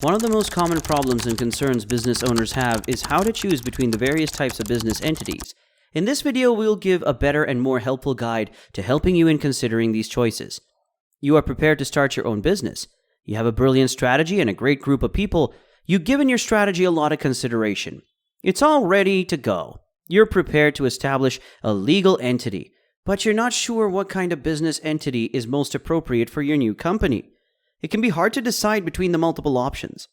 One of the most common problems and concerns business owners have is how to choose between the various types of business entities. In this video, we'll give a better and more helpful guide to helping you in considering these choices. You are prepared to start your own business. You have a brilliant strategy and a great group of people. You've given your strategy a lot of consideration. It's all ready to go. You're prepared to establish a legal entity, but you're not sure what kind of business entity is most appropriate for your new company. It can be hard to decide between the multiple options.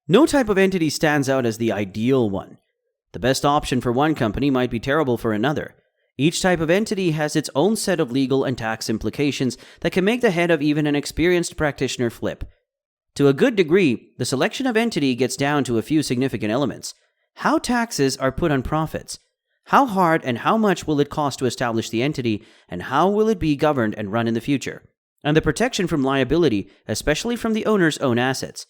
No type of entity stands out as the ideal one. The best option for one company might be terrible for another. Each type of entity has its own set of legal and tax implications that can make the head of even an experienced practitioner flip. To a good degree, the selection of entity gets down to a few significant elements. How taxes are put on profits. How hard and how much will it cost to establish the entity, and how will it be governed and run in the future? And the protection from liability, especially from the owner's own assets.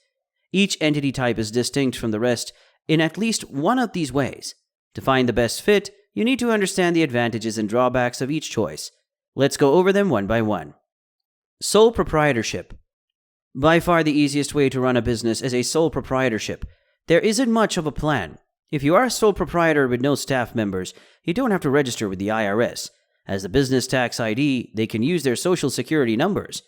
Each entity type is distinct from the rest in at least one of these ways. To find the best fit, you need to understand the advantages and drawbacks of each choice. Let's go over them one by one. Sole proprietorship. By far the easiest way to run a business is a sole proprietorship. There isn't much of a plan. If you are a sole proprietor with no staff members, you don't have to register with the IRS. As the business tax ID, they can use their social security numbers.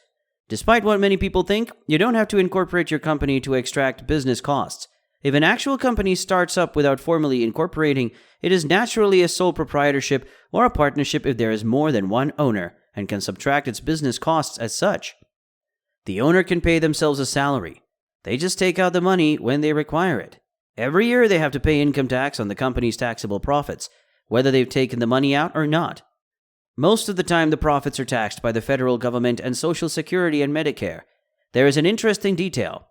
Despite what many people think, you don't have to incorporate your company to extract business costs. If an actual company starts up without formally incorporating, it is naturally a sole proprietorship or a partnership if there is more than one owner and can subtract its business costs as such. The owner can pay themselves a salary. They just take out the money when they require it. Every year they have to pay income tax on the company's taxable profits, whether they've taken the money out or not. Most of the time, the profits are taxed by the federal government and Social Security and Medicare. There is an interesting detail.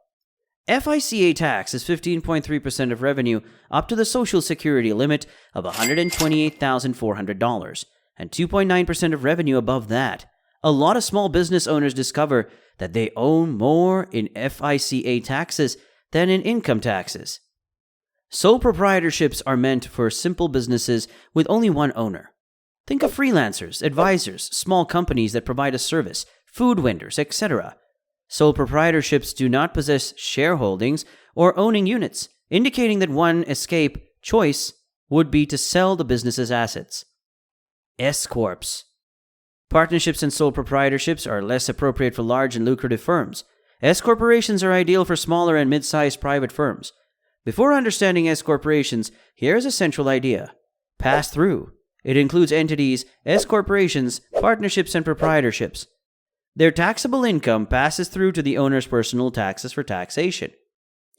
FICA tax is 15.3% of revenue up to the Social Security limit of $128,400 and 2.9% of revenue above that. A lot of small business owners discover that they owe more in FICA taxes than in income taxes. Sole proprietorships are meant for simple businesses with only one owner. Think of freelancers, advisors, small companies that provide a service, food vendors, etc. Sole proprietorships do not possess shareholdings or owning units, indicating that one escape choice would be to sell the business's assets. SCorps. Partnerships and sole proprietorships are less appropriate for large and lucrative firms. S-corporations are ideal for smaller and mid-sized private firms. Before understanding S-corporations, here is a central idea. Pass through. It includes entities, S-corporations, partnerships, and proprietorships. Their taxable income passes through to the owner's personal taxes for taxation.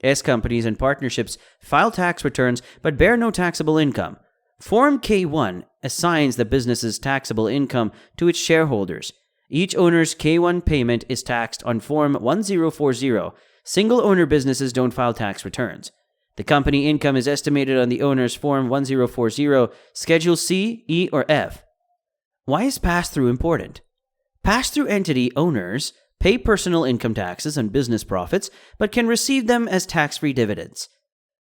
S-companies and partnerships file tax returns but bear no taxable income. Form K-1 assigns the business's taxable income to its shareholders. Each owner's K-1 payment is taxed on Form 1040. Single-owner businesses don't file tax returns. The company income is estimated on the owner's Form 1040, Schedule C, E, or F. Why is pass-through important? Pass-through entity owners pay personal income taxes on business profits, but can receive them as tax-free dividends.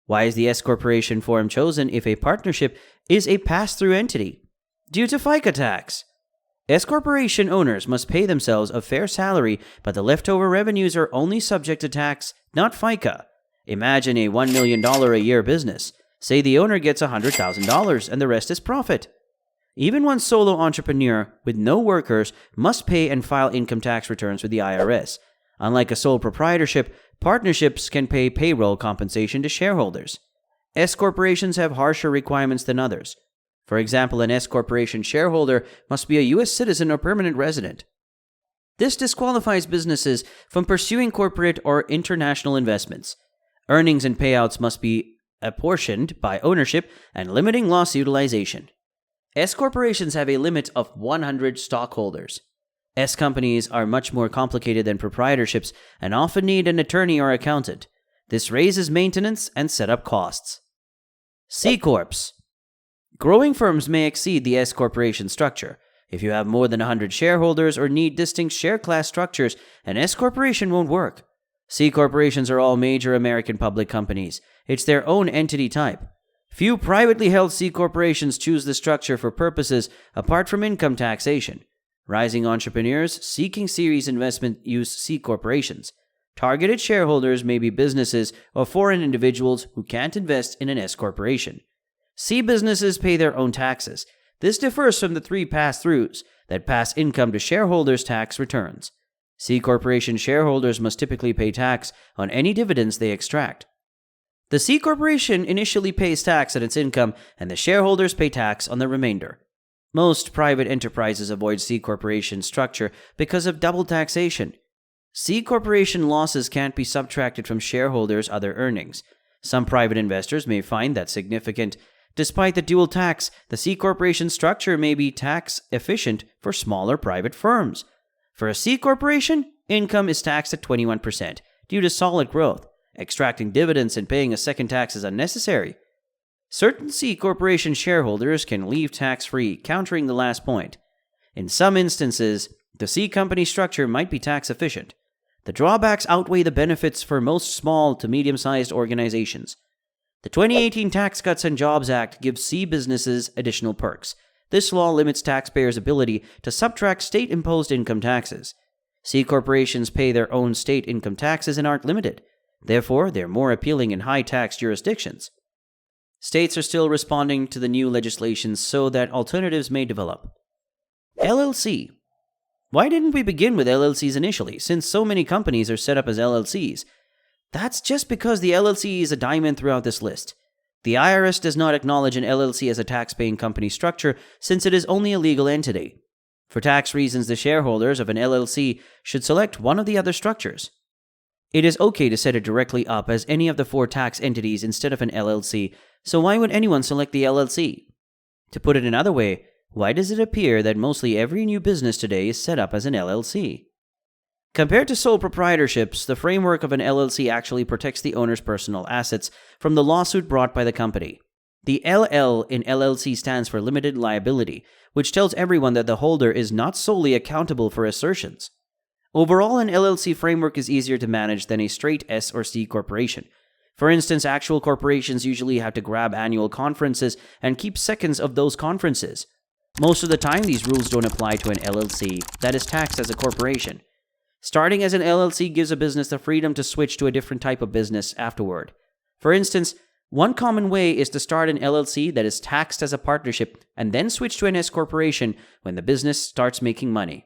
Why is the S-corporation form chosen if a partnership is a pass-through entity? Due to FICA tax. S-corporation owners must pay themselves a fair salary, but the leftover revenues are only subject to tax, not FICA. Imagine a $1 million a year business. Say the owner gets $100,000 and the rest is profit. Even one solo entrepreneur with no workers must pay and file income tax returns with the IRS. Unlike a sole proprietorship, partnerships can pay payroll compensation to shareholders. S-corporations have harsher requirements than others. For example, an S-corporation shareholder must be a U.S. citizen or permanent resident. This disqualifies businesses from pursuing corporate or international investments. Earnings and payouts must be apportioned by ownership and limiting loss utilization. S-corporations have a limit of 100 stockholders. S-companies are much more complicated than proprietorships and often need an attorney or accountant. This raises maintenance and setup costs. C-corps. Growing firms may exceed the S-corporation structure. If you have more than 100 shareholders or need distinct share class structures, an S-corporation won't work. C-corporations are all major American public companies. It's their own entity type. Few privately held C-corporations choose this structure for purposes apart from income taxation. Rising entrepreneurs seeking series investment use C-corporations. Targeted shareholders may be businesses or foreign individuals who can't invest in an S corporation. C businesses pay their own taxes. This differs from the 3 pass-throughs that pass income to shareholders' tax returns. C corporation shareholders must typically pay tax on any dividends they extract. The C corporation initially pays tax on its income, and the shareholders pay tax on the remainder. Most private enterprises avoid C corporation structure because of double taxation. C corporation losses can't be subtracted from shareholders' other earnings. Some private investors may find that significant. Despite the dual tax, the C corporation structure may be tax efficient for smaller private firms. For a C corporation, income is taxed at 21% due to solid growth. Extracting dividends and paying a second tax is unnecessary. Certain C corporation shareholders can leave tax-free, countering the last point. In some instances, the C company structure might be tax efficient. The drawbacks outweigh the benefits for most small to medium-sized organizations. The 2018 Tax Cuts and Jobs Act gives C businesses additional perks. This law limits taxpayers' ability to subtract state-imposed income taxes. C corporations pay their own state income taxes and aren't limited. Therefore, they're more appealing in high-tax jurisdictions. States are still responding to the new legislation so that alternatives may develop. LLC. Why didn't we begin with LLCs initially, since so many companies are set up as LLCs? That's just because the LLC is a diamond throughout this list. The IRS does not acknowledge an LLC as a tax-paying company structure since it is only a legal entity. For tax reasons, the shareholders of an LLC should select one of the other structures. It is okay to set it directly up as any of the 4 tax entities instead of an LLC, so why would anyone select the LLC? To put it another way, why does it appear that mostly every new business today is set up as an LLC? Compared to sole proprietorships, the framework of an LLC actually protects the owner's personal assets from the lawsuit brought by the company. The LL in LLC stands for limited liability, which tells everyone that the holder is not solely accountable for assertions. Overall, an LLC framework is easier to manage than a straight S or C corporation. For instance, actual corporations usually have to grab annual conferences and keep seconds of those conferences. Most of the time, these rules don't apply to an LLC that is taxed as a corporation. Starting as an LLC gives a business the freedom to switch to a different type of business afterward. For instance, one common way is to start an LLC that is taxed as a partnership and then switch to an S corporation when the business starts making money.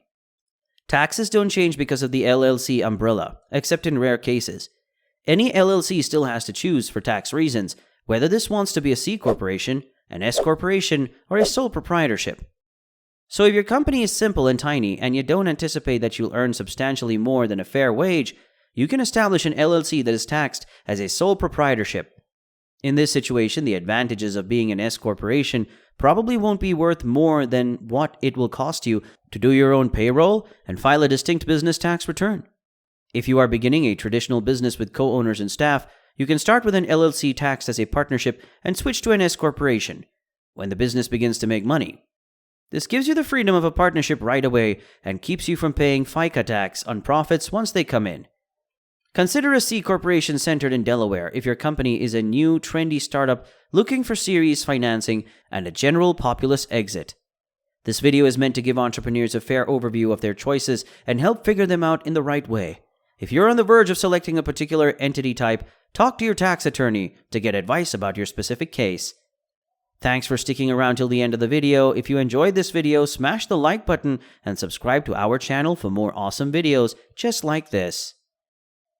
Taxes don't change because of the LLC umbrella, except in rare cases. Any LLC still has to choose for tax reasons whether this wants to be a C corporation, an S corporation, or a sole proprietorship. So if your company is simple and tiny and you don't anticipate that you'll earn substantially more than a fair wage, you can establish an LLC that is taxed as a sole proprietorship. In this situation, the advantages of being an S corporation probably won't be worth more than what it will cost you to do your own payroll and file a distinct business tax return. If you are beginning a traditional business with co-owners and staff, you can start with an LLC taxed as a partnership and switch to an S corporation when the business begins to make money. This gives you the freedom of a partnership right away and keeps you from paying FICA tax on profits once they come in. Consider a C corporation centered in Delaware if your company is a new, trendy startup looking for series financing and a general populous exit. This video is meant to give entrepreneurs a fair overview of their choices and help figure them out in the right way. If you're on the verge of selecting a particular entity type, talk to your tax attorney to get advice about your specific case. Thanks for sticking around till the end of the video. If you enjoyed this video, smash the like button and subscribe to our channel for more awesome videos just like this.